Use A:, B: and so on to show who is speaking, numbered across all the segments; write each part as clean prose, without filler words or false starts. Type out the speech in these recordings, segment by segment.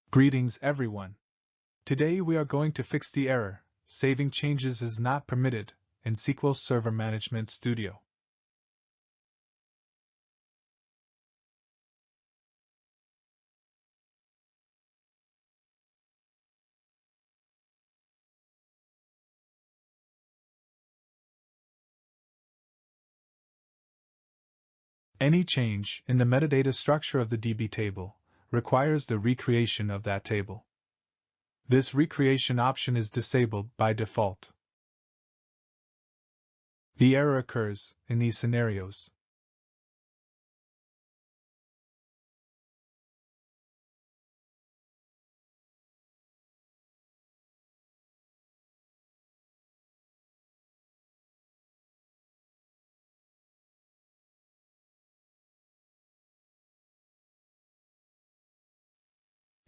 A: Greetings everyone. Today we are going to fix the error, saving changes is not permitted, in SQL Server Management Studio. Any change in the metadata structure of the DB table requires the recreation of that table. This recreation option is disabled by default. The error occurs in these scenarios.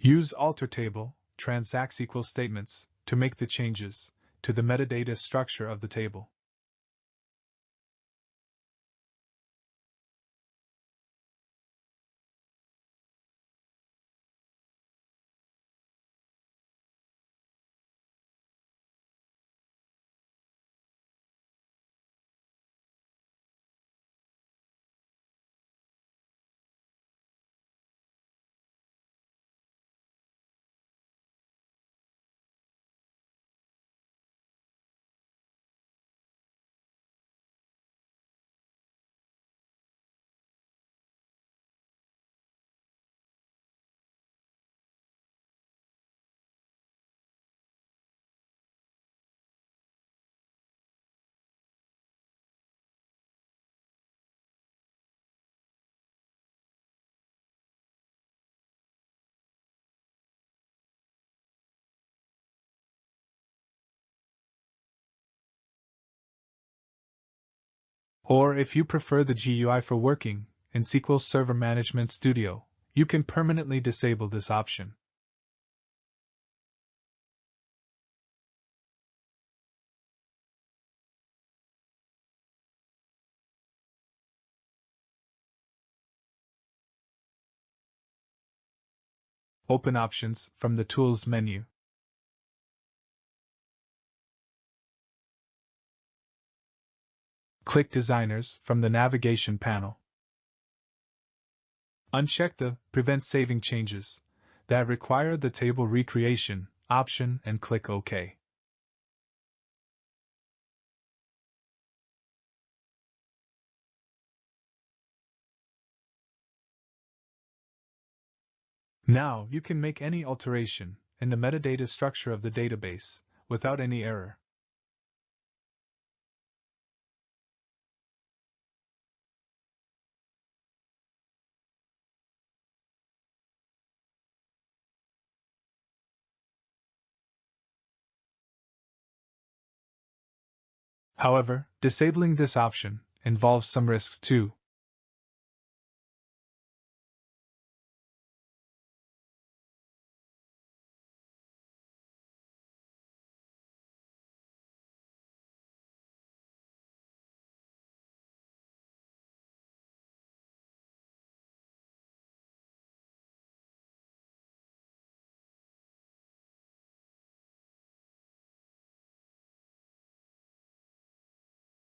A: Use alter table, transact SQL statements, to make the changes to the metadata structure of the table. Or if you prefer the GUI for working in SQL Server Management Studio, you can permanently disable this option. Open Options from the Tools menu. Click Designers from the navigation panel. Uncheck the Prevent Saving Changes that require the table recreation option and click OK. Now you can make any alteration in the metadata structure of the database without any error. However, disabling this option involves some risks too.